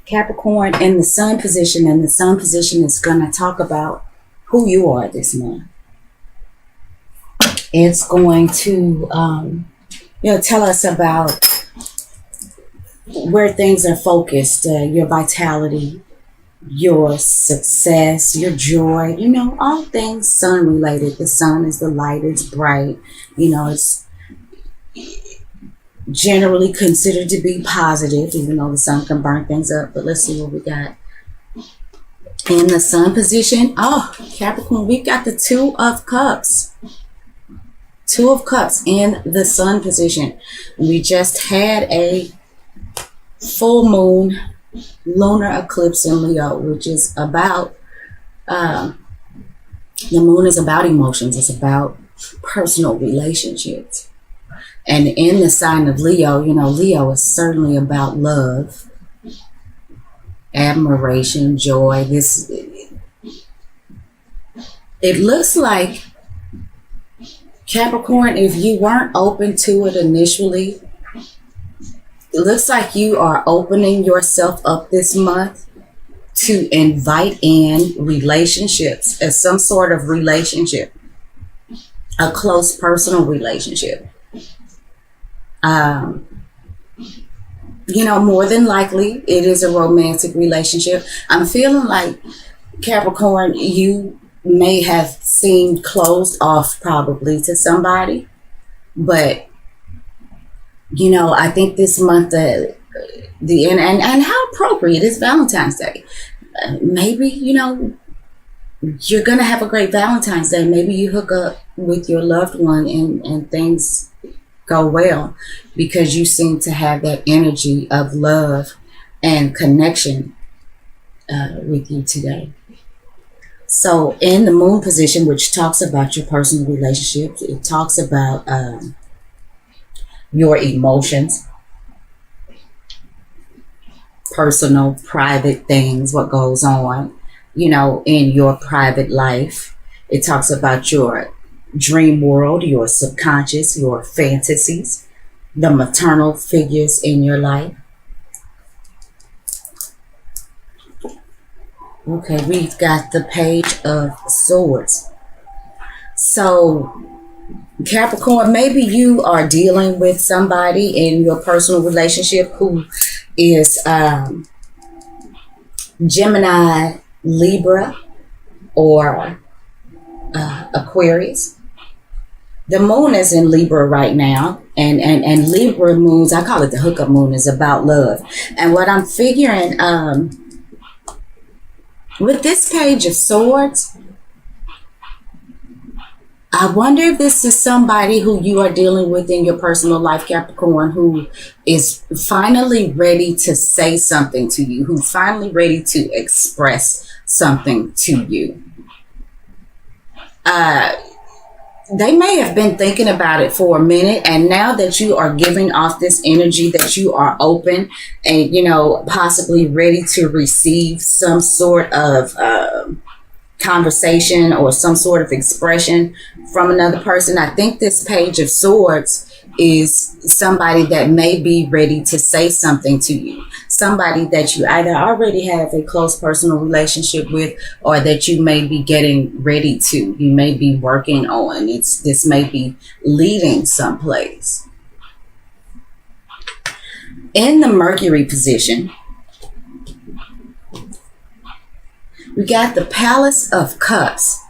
Capricorn in the sun position, and the sun position is going to talk about who you are this month. It's going to, tell us about where things are focused, your vitality, your success, your joy, all things sun related. The sun is the light, it's bright, it's generally considered to be positive, even though the sun can burn things up. But let's see what we got in the sun position. Oh, Capricorn, we've got the Two of Cups. Two of Cups in the sun position. We just had a full moon lunar eclipse in Leo, which is about, the moon is about emotions. It's about personal relationships. And in the sign of Leo, Leo is certainly about love, admiration, joy. It looks like, Capricorn, if you weren't open to it initially, it looks like you are opening yourself up this month to invite in relationships, as some sort of relationship, a close personal relationship. More than likely, it is a romantic relationship. I'm feeling like, Capricorn, you may have seemed closed off probably to somebody, but I think this month, and how appropriate is Valentine's Day. Maybe, you're going to have a great Valentine's Day. Maybe you hook up with your loved one and things go well because you seem to have that energy of love and connection with you today. So in the moon position, which talks about your personal relationships, it talks about your emotions, personal, private things, what goes on, in your private life. It talks about your dream world, your subconscious, your fantasies, the maternal figures in your life. Okay, we've got the Page of Swords. So, Capricorn, maybe you are dealing with somebody in your personal relationship who is Gemini, Libra, or Aquarius. The moon is in Libra right now, and Libra moons, I call it the hookup moon, is about love. And what I'm figuring, with this Page of Swords, I wonder if this is somebody who you are dealing with in your personal life, Capricorn, who is finally ready to say something to you, who's finally ready to express something to you. They may have been thinking about it for a minute, and now that you are giving off this energy that you are open and, possibly ready to receive some sort of conversation or some sort of expression from another person, I think this Page of Swords is somebody that may be ready to say something to you. Somebody that you either already have a close personal relationship with, or that you may be getting ready to. You may be working on. This may be leading someplace. In the Mercury position, we got the Palace of Cups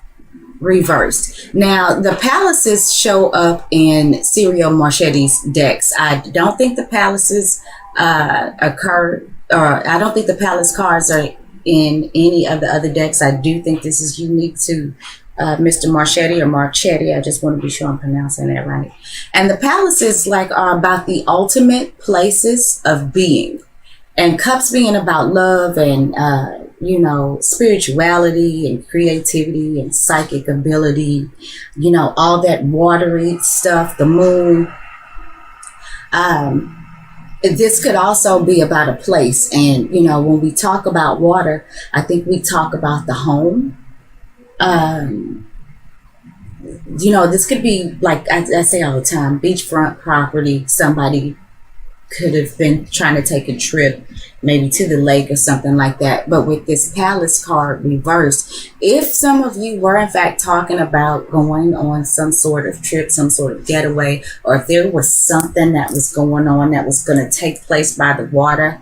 reversed. Now, the palaces show up in Serial Marchetti's decks. I don't think the palaces occur, or I don't think the palace cards are in any of the other decks. I do think this is unique to Mr. Marchetti or Marchetti. I just want to be sure I'm pronouncing that right. And the palaces are about the ultimate places of being. And cups being about love and, spirituality and creativity and psychic ability, all that watery stuff, the moon. This could also be about a place. And, when we talk about water, I think we talk about the home. This could be, like I say all the time, beachfront property, somebody could have been trying to take a trip maybe to the lake or something like that. But with this Palace card reversed, if some of you were in fact talking about going on some sort of trip, some sort of getaway, or if there was something that was going on that was going to take place by the water,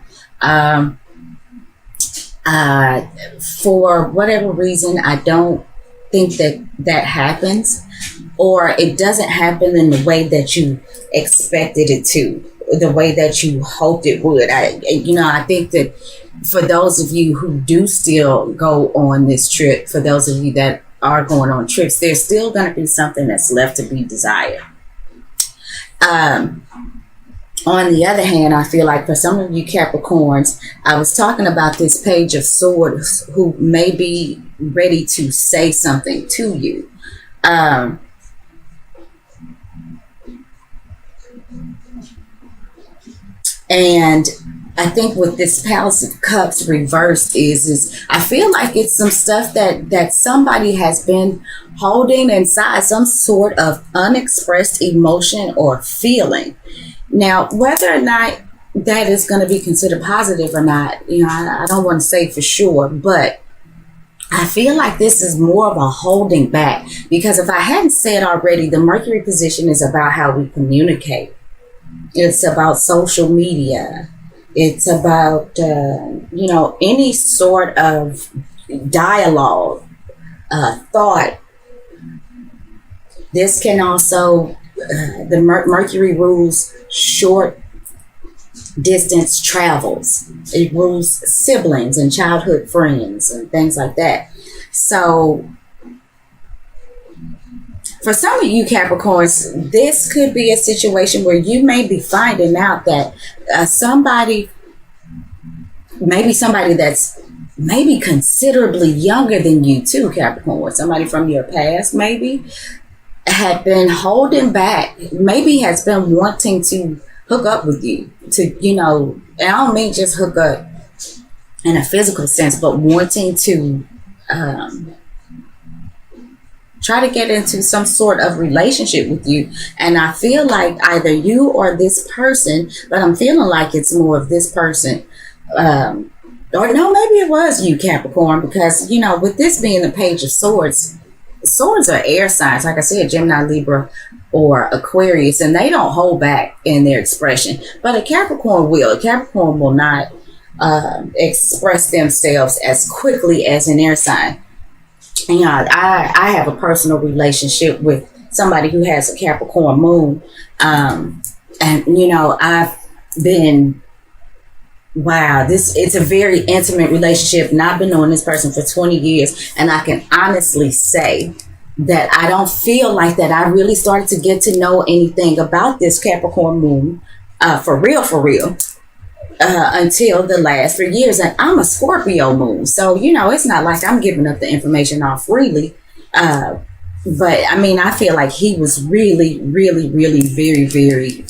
for whatever reason, I don't think that happens, or it doesn't happen in the way that you expected it to, the way that you hoped it would. I think that for those of you who do still go on this trip, for those of you that are going on trips, there's still going to be something that's left to be desired. On the other hand, I feel like for some of you Capricorns, I was talking about this Page of Swords who may be ready to say something to you. And I think with this Palace of Cups reversed is I feel like it's some stuff that somebody has been holding inside, some sort of unexpressed emotion or feeling. Now, whether or not that is going to be considered positive or not, I don't want to say for sure, but I feel like this is more of a holding back, because if I hadn't said already, the Mercury position is about how we communicate. It's about social media. It's about, any sort of dialogue, thought. This can also, the Mercury rules short distance travels. It rules siblings and childhood friends and things like that. So for some of you Capricorns, this could be a situation where you may be finding out that somebody that's maybe considerably younger than you too, Capricorn, somebody from your past maybe, had been holding back, maybe has been wanting to hook up with you, to, and I don't mean just hook up in a physical sense, but wanting to try to get into some sort of relationship with you. And I feel like either you or this person, but I'm feeling like it's more of this person, or no, maybe it was you, Capricorn, because, with this being the Page of Swords, swords are air signs, like I said, Gemini, Libra, or Aquarius, and they don't hold back in their expression. But a Capricorn will. A Capricorn will not express themselves as quickly as an air sign. And, I have a personal relationship with somebody who has a Capricorn moon. And, I've been, it's a very intimate relationship, and I've been knowing this person for 20 years. And I can honestly say that I don't feel like that I really started to get to know anything about this Capricorn moon, for real, until the last 3 years. And I'm a Scorpio moon. So, it's not like I'm giving up the information off freely. But I mean, I feel like he was really, really, really very, very,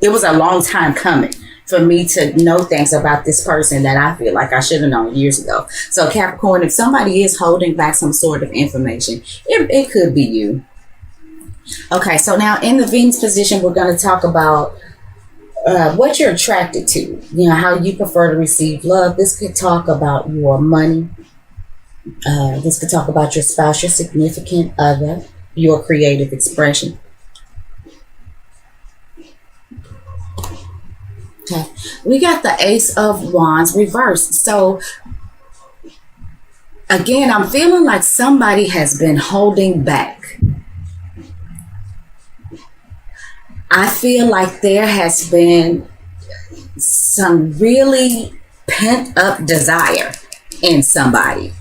it was a long time coming for me to know things about this person that I feel like I should have known years ago. So Capricorn, if somebody is holding back some sort of information, it could be you. Okay, so now in the Venus position, we're going to talk about what you're attracted to, how you prefer to receive love. This could talk about your money. This could talk about your spouse, your significant other, your creative expression. Okay, we got the Ace of Wands reversed. So again, I'm feeling like somebody has been holding back. I feel like there has been some really pent up desire in somebody.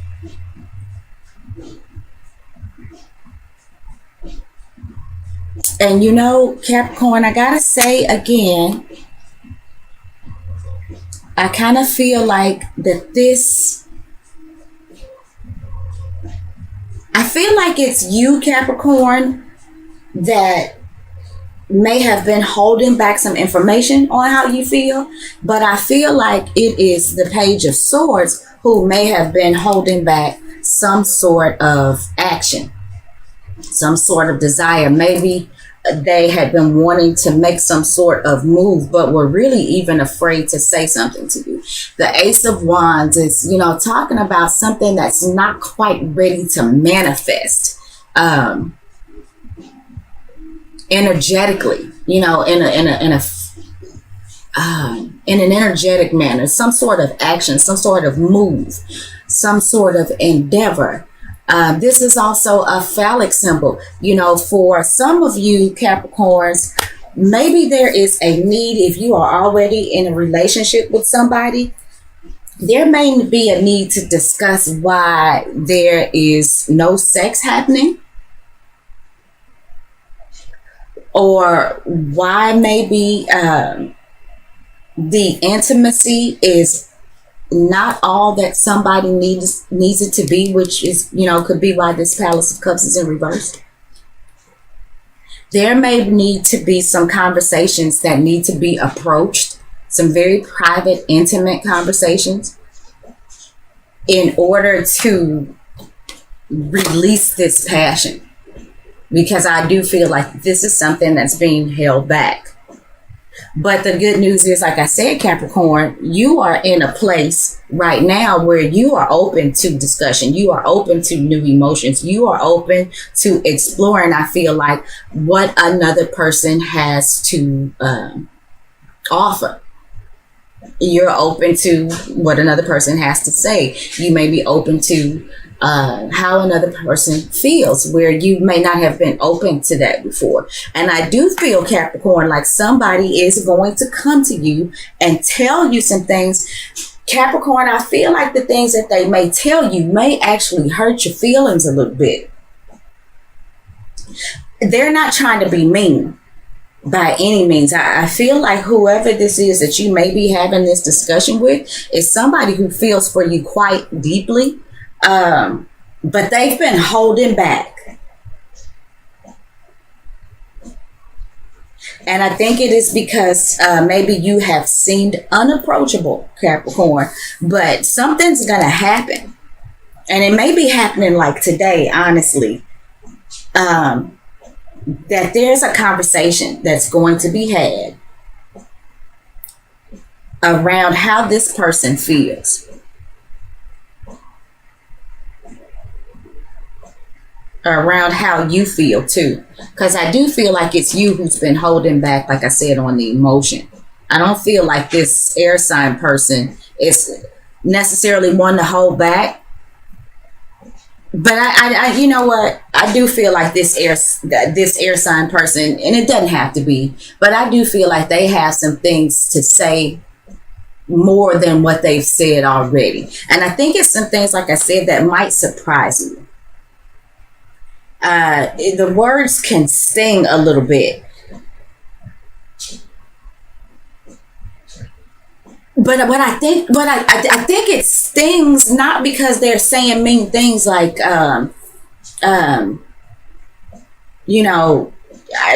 And Capricorn, I gotta say again, I kind of feel like I feel like it's you, Capricorn, that may have been holding back some information on how you feel, but I feel like it is the Page of Swords who may have been holding back some sort of action, some sort of desire. Maybe they had been wanting to make some sort of move, but were really even afraid to say something to you. The Ace of Wands is, talking about something that's not quite ready to manifest energetically, in an energetic manner, some sort of action, some sort of move, some sort of endeavor. This is also a phallic symbol. For some of you Capricorns, maybe there is a need. If you are already in a relationship with somebody, there may be a need to discuss why there is no sex happening, or why maybe the intimacy is not all that somebody needs it to be, which is, could be why this Palace of Cups is in reverse. There may need to be some conversations that need to be approached, some very private, intimate conversations, in order to release this passion. Because I do feel like this is something that's being held back. But the good news is, like I said, Capricorn, you are in a place right now where you are open to discussion. You are open to new emotions. You are open to exploring, I feel like, what another person has to offer. You're open to what another person has to say. You may be open to how another person feels, where you may not have been open to that before. And I do feel, Capricorn, like somebody is going to come to you and tell you some things. Capricorn, I feel like the things that they may tell you may actually hurt your feelings a little bit. They're not trying to be mean by any means. I feel like whoever this is that you may be having this discussion with is somebody who feels for you quite deeply. But they've been holding back. And I think it is because maybe you have seemed unapproachable, Capricorn, but something's going to happen. And it may be happening like today, honestly, that there's a conversation that's going to be had around how this person feels. Around how you feel too, because I do feel like it's you who's been holding back, like I said, on the emotion. I don't feel like this air sign person is necessarily one to hold back, but I you know what, I do feel like this air sign person, and it doesn't have to be, but I do feel like they have some things to say more than what they've said already. And I think it's some things, like I said, that might surprise you. The words can sting a little bit, but I think it stings not because they're saying mean things like I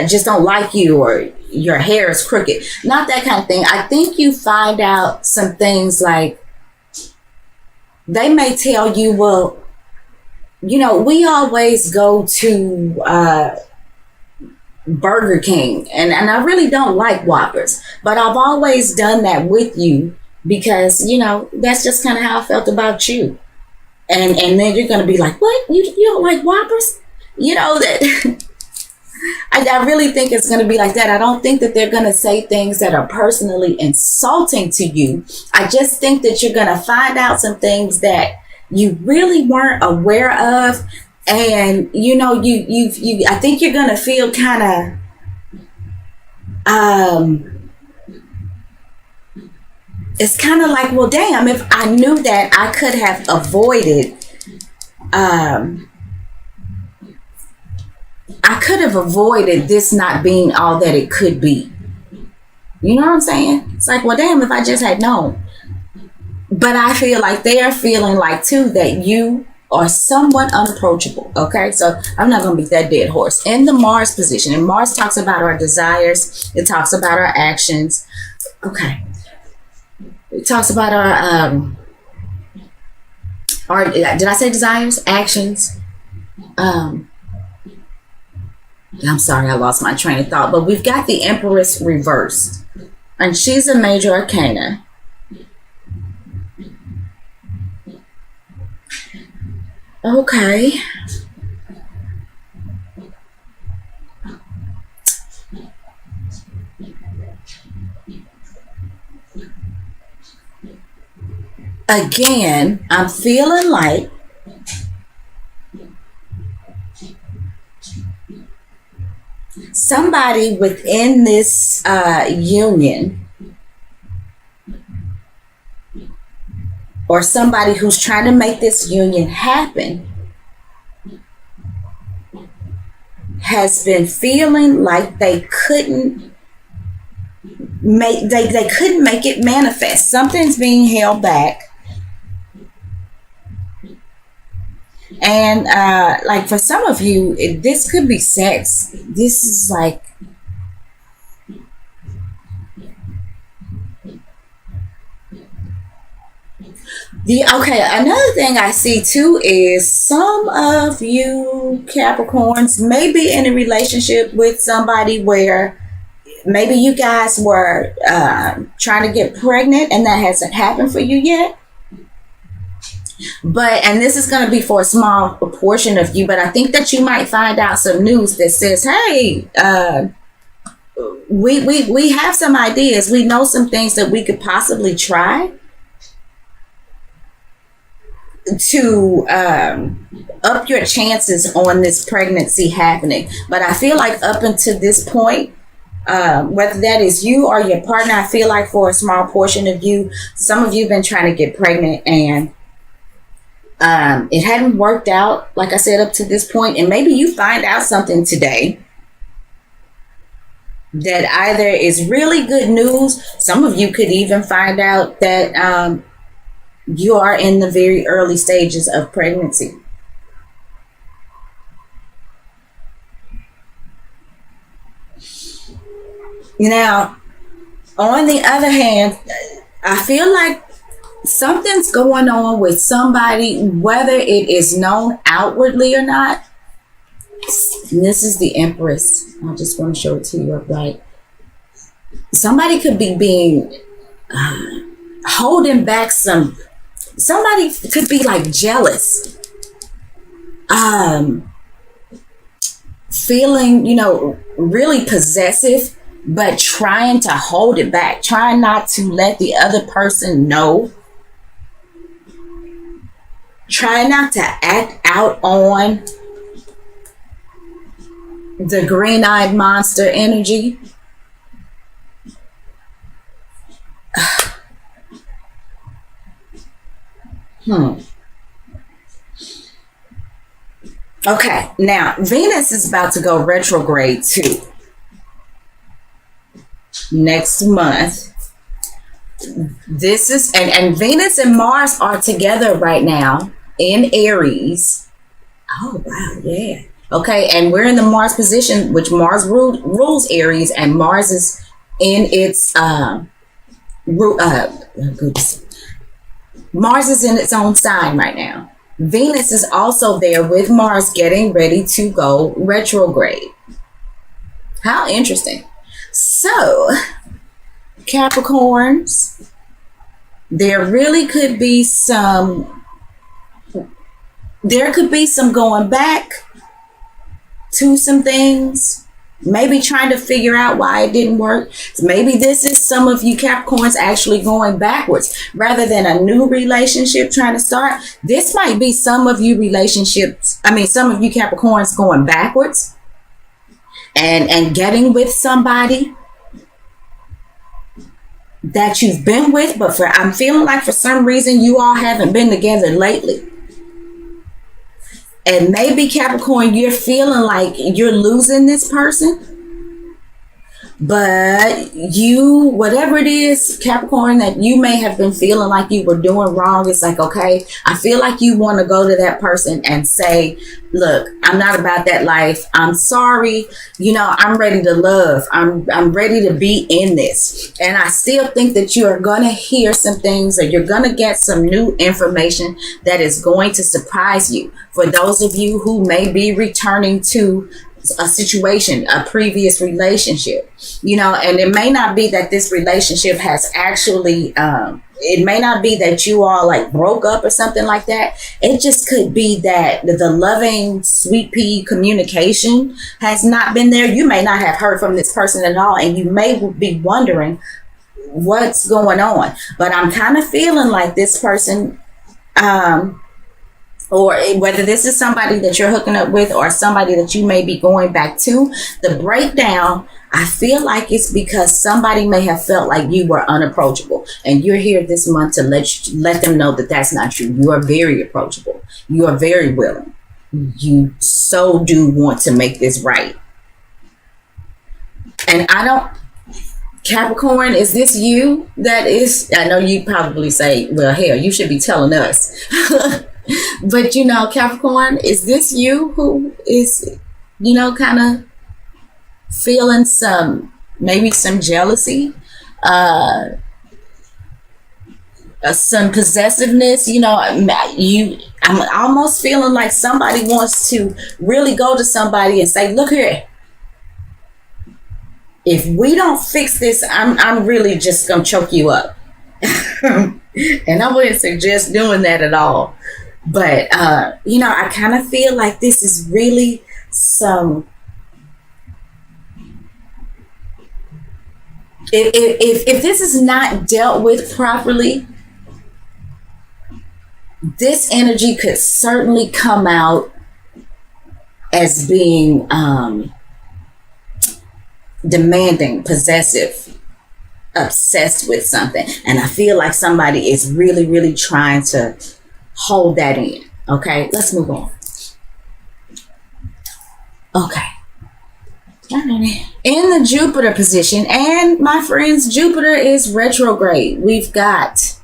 just don't like you, or your hair is crooked, not that kind of thing. I think you find out some things like they may tell you, well, we always go to Burger King, and I really don't like Whoppers, but I've always done that with you because, that's just kind of how I felt about you. And then you're going to be like, what? You don't like Whoppers? That I really think it's going to be like that. I don't think that they're going to say things that are personally insulting to you. I just think that you're going to find out some things that you really weren't aware of, and I think you're gonna feel kind of it's kind of like, well, damn, if I knew that, I could have avoided this not being all that it could be. You know what I'm saying? It's like, well, damn, if I just had known. But I feel like they are feeling like, too, that you are somewhat unapproachable. Okay, so I'm not going to beat that dead horse. In the Mars position, and Mars talks about our desires. It talks about our actions. Okay. It talks about our did I say desires? Actions. I'm sorry, I lost my train of thought. But we've got the Empress reversed. And she's a major arcana. Okay. Again, I'm feeling like somebody within this union, or somebody who's trying to make this union happen, has been feeling like they couldn't make it manifest. Something's being held back. And like for some of you, this could be sex. This is like, another thing I see too is some of you Capricorns may be in a relationship with somebody where maybe you guys were trying to get pregnant and that hasn't happened for you yet. And this is going to be for a small portion of you, but I think that you might find out some news that says, hey, we have some ideas. We know some things that we could possibly try to up your chances on this pregnancy happening. But I feel like up until this point, whether that is you or your partner, I feel like for a small portion of you, some of you have been trying to get pregnant and it hadn't worked out, like I said, up to this point. And maybe you find out something today that either is really good news. Some of you could even find out that you are in the very early stages of pregnancy. Now, on the other hand, I feel like something's going on with somebody, whether it is known outwardly or not. And this is the Empress. I just want to show it to you upright. Somebody could be being holding back some. Somebody could be like jealous, feeling, really possessive, but trying to hold it back, trying not to let the other person know. Try not to act out on the green-eyed monster energy. Okay, now Venus is about to go retrograde too. Next month. This is, and Venus and Mars are together right now in Aries. Oh, wow, yeah. Okay, and we're in the Mars position, which Mars rules Aries, and Mars is in its, Mars is in its own sign right now. Venus is also there with Mars getting ready to go retrograde. How interesting. So, Capricorns, there could be some going back to some things, maybe trying to figure out why it didn't work. Maybe this is some of you Capricorns actually going backwards rather than a new relationship trying to start. This might be some of you some of you Capricorns going backwards and getting with somebody that you've been with, but I'm feeling like for some reason you all haven't been together lately. And maybe Capricorn, you're feeling like you're losing this person. But whatever it is, Capricorn, that you may have been feeling like you were doing wrong, it's like, okay, I feel like you want to go to that person and say, look, I'm not about that life. I'm sorry. I'm ready to love. I'm ready to be in this. And I still think that you are going to hear some things, or you're going to get some new information that is going to surprise you. For those of you who may be returning to a situation, a previous relationship, you know, and it may not be that this relationship has actually, it may not be that you all like broke up or something like that. It just could be that the loving, sweet pea communication has not been there. You may not have heard from this person at all, and you may be wondering what's going on. But I'm kind of feeling like this person, or whether this is somebody that you're hooking up with or somebody that you may be going back to, the breakdown, I feel like it's because somebody may have felt like you were unapproachable, and you're here this month to let them know that that's not true. You are very approachable. You are very willing. You so do want to make this right. And I don't, Capricorn, is this you that is, I know you probably say, well, hell, you should be telling us. But, you know, Capricorn, is this you who is, you know, kind of feeling maybe some jealousy, some possessiveness? You know, I'm almost feeling like somebody wants to really go to somebody and say, look here, if we don't fix this, I'm really just gonna choke you up. And I wouldn't suggest doing that at all. But you know, I kind of feel like this is really some, if this is not dealt with properly, this energy could certainly come out as being demanding, possessive, obsessed with something. And I feel like somebody is really, really trying to hold that in. Okay, let's move on. Okay. In the Jupiter position, and my friends, Jupiter is retrograde. We've got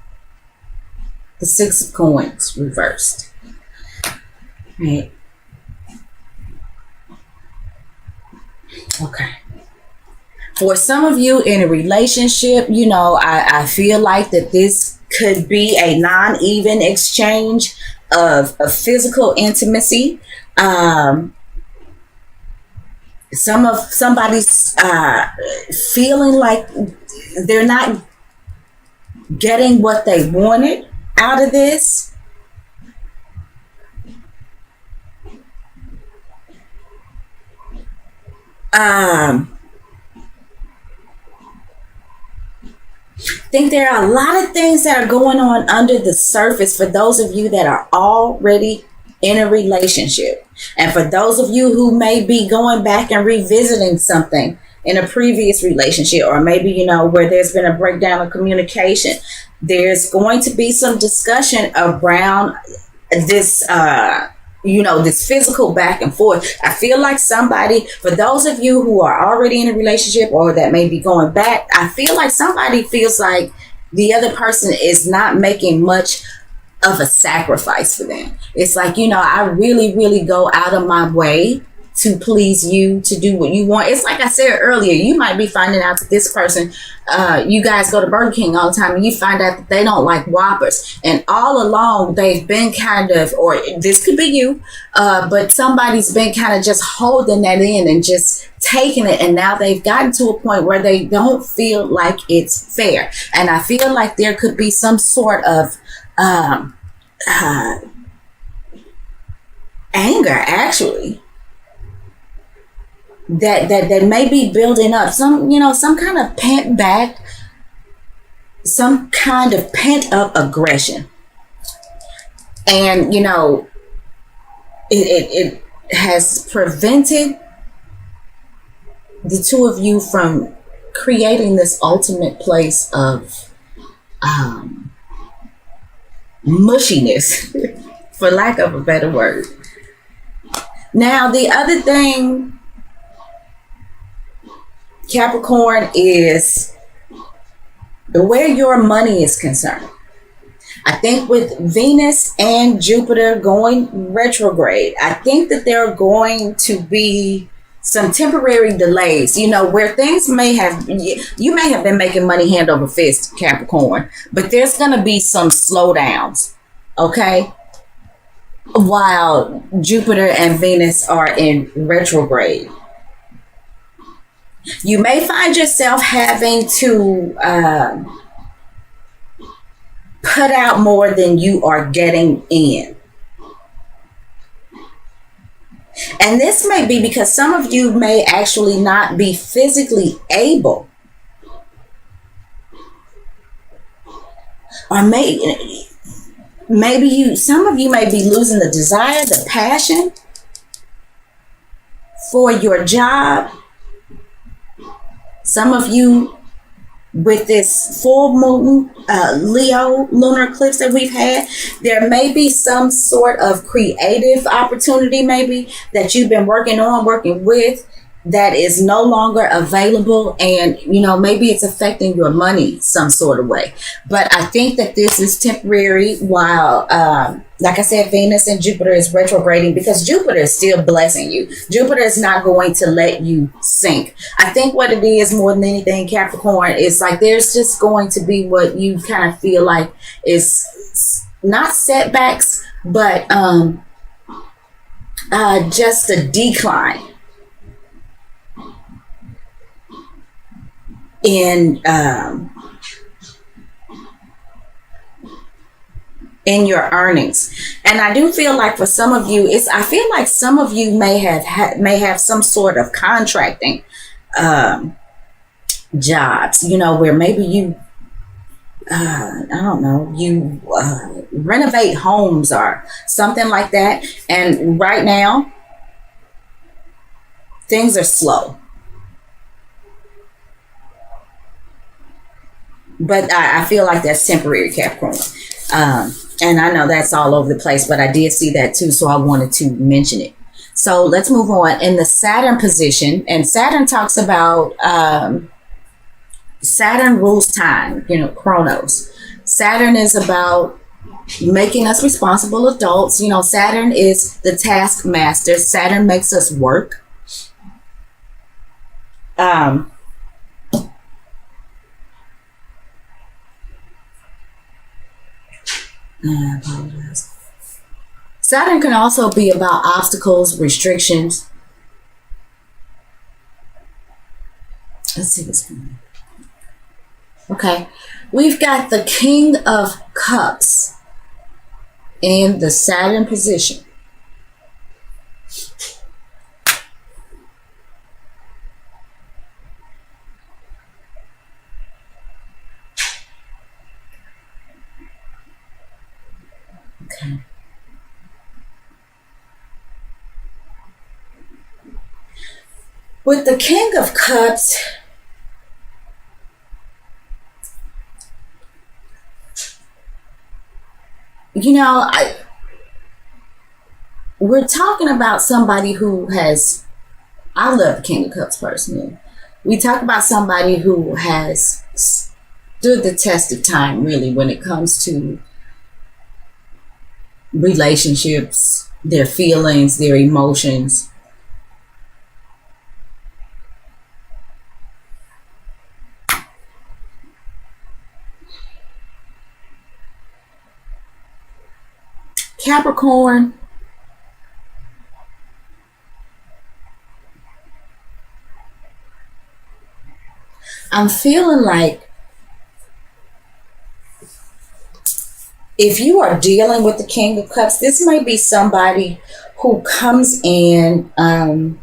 the Six of Coins reversed. Right. Okay. For some of you in a relationship, you know, I feel like that this could be a non-even exchange of physical intimacy. Somebody's feeling like they're not getting what they wanted out of this. I think there are a lot of things that are going on under the surface for those of you that are already in a relationship. And for those of you who may be going back and revisiting something in a previous relationship, or maybe, you know, where there's been a breakdown of communication, there's going to be some discussion around this, you know, this physical back and forth. I feel like somebody, for those of you who are already in a relationship or that may be going back, I feel like somebody feels like the other person is not making much of a sacrifice for them. It's like, you know, I really, really go out of my way to please you, to do what you want. It's like I said earlier, you might be finding out that this person, you guys go to Burger King all the time, and you find out that they don't like Whoppers. And all along, they've been kind of, or this could be you, but somebody's been kind of just holding that in and just taking it. And now they've gotten to a point where they don't feel like it's fair. And I feel like there could be some sort of anger, actually, that may be building up, some, you know, some kind of pent up aggression. And, you know, it has prevented the two of you from creating this ultimate place of mushiness, for lack of a better word. Now, the other thing, Capricorn, is where your money is concerned. I think with Venus and Jupiter going retrograde, I think that there are going to be some temporary delays, you know, where things may have, you may have been making money hand over fist, Capricorn, but there's going to be some slowdowns. Okay. while Jupiter and Venus are in retrograde. You may find yourself having to put out more than you are getting in. And this may be because some of you may actually not be physically able, or maybe some of you may be losing the desire, the passion for your job. Some of you, with this full moon Leo lunar eclipse that we've had, there may be some sort of creative opportunity maybe that you've been working with, that is no longer available, and maybe it's affecting your money some sort of way. But I think that this is temporary while like I said, Venus and Jupiter is retrograding, because Jupiter is still blessing you. Jupiter is not going to let you sink. I think what it is more than anything, Capricorn, is like there's just going to be what you kind of feel like is not setbacks, but just a decline in your earnings. And I do feel like for some of you, I feel like some of you may have some sort of contracting jobs, where maybe you I don't know, you renovate homes or something like that. And right now things are slow. But I feel like that's temporary, Capricorn. And I know that's all over the place, but I did see that too, so I wanted to mention it. So let's move on. In the Saturn position, and Saturn talks about, Saturn rules time, Chronos. Saturn is about making us responsible adults. Saturn is the taskmaster. Saturn makes us work. I apologize. Saturn can also be about obstacles, restrictions. Let's see what's going on. Okay, we've got the King of Cups in the Saturn position. Okay. With the King of Cups, we're talking about somebody who has, I love the King of Cups personally. We talk about somebody who has stood the test of time, really, when it comes to relationships, their feelings, their emotions. Capricorn, I'm feeling like if you are dealing with the King of Cups, this may be somebody who comes in and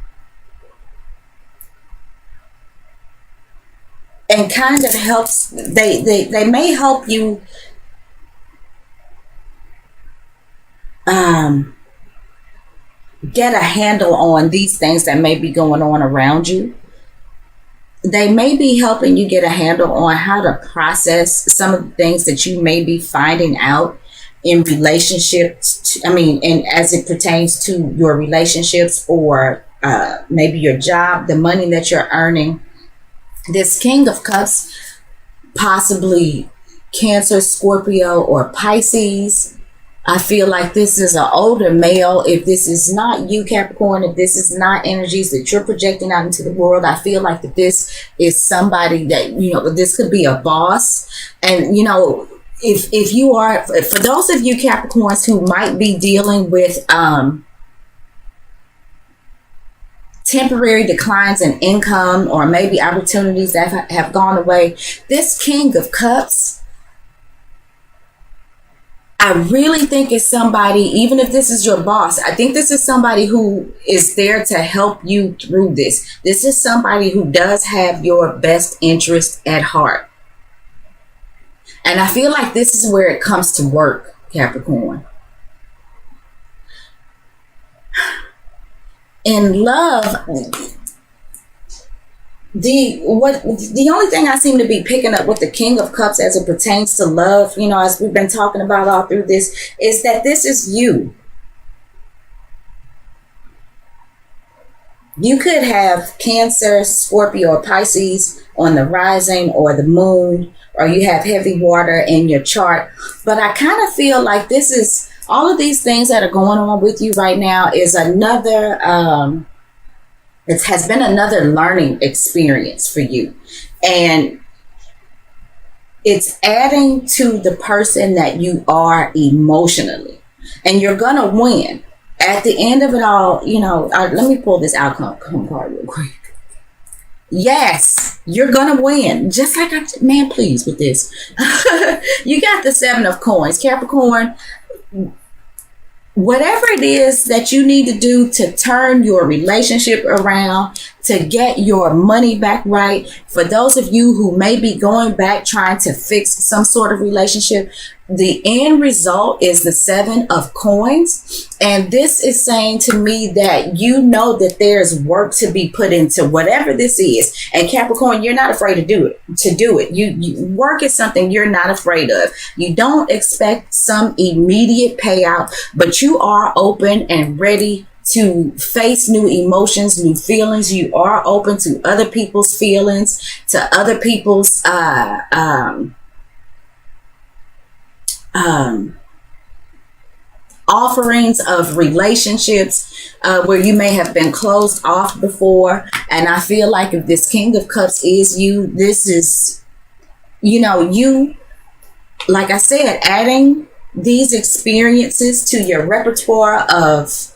kind of helps. They may help you get a handle on these things that may be going on around you. They may be helping you get a handle on how to process some of the things that you may be finding out in relationships. And as it pertains to your relationships, or maybe your job, the money that you're earning. This King of Cups, possibly Cancer, Scorpio, or Pisces. I feel like this is an older male. If this is not you, Capricorn, if this is not energies that you're projecting out into the world, I feel like that this is somebody that, this could be a boss. And, if you are, for those of you Capricorns who might be dealing with temporary declines in income, or maybe opportunities that have gone away, this King of Cups, I really think it's somebody, even if this is your boss, I think this is somebody who is there to help you through this. This is somebody who does have your best interest at heart. And I feel like this is where it comes to work, Capricorn. In love, the only thing I seem to be picking up with the King of Cups as it pertains to love, you know, as we've been talking about all through this, is that this is you. You could have Cancer, Scorpio, or Pisces on the rising or the moon, or you have heavy water in your chart. But I kind of feel like this is, all of these things that are going on with you right now is another, it has been another learning experience for you. And it's adding to the person that you are emotionally. And you're going to win. At the end of it all, you know, let me pull this outcome card real quick. Yes, you're going to win. Just like man, please with this. You got the 7 of Coins. Capricorn, whatever it is that you need to do to turn your relationship around, to get your money back right, for those of you who may be going back trying to fix some sort of relationship, the end result is the 7 of Coins. And this is saying to me that you know that there's work to be put into whatever this is. And Capricorn, you're not afraid to do it. You work is something you're not afraid of. You don't expect some immediate payout, but you are open and ready to face new emotions, new feelings. You are open to other people's feelings, to other people's offerings of relationships where you may have been closed off before. And I feel like if this King of Cups is you, this is, you know, you, like I said, adding these experiences to your repertoire of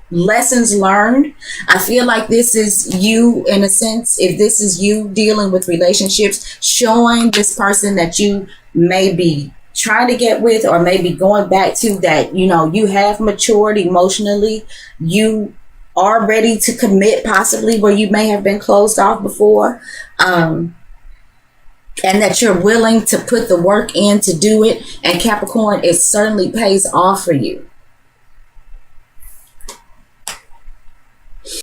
lessons learned. I feel like this is you, in a sense, if this is you dealing with relationships, showing this person that you may be trying to get with, or maybe going back to, that, you know, you have matured emotionally, you are ready to commit, possibly where you may have been closed off before, and that you're willing to put the work in to do it. And Capricorn, it certainly pays off for you.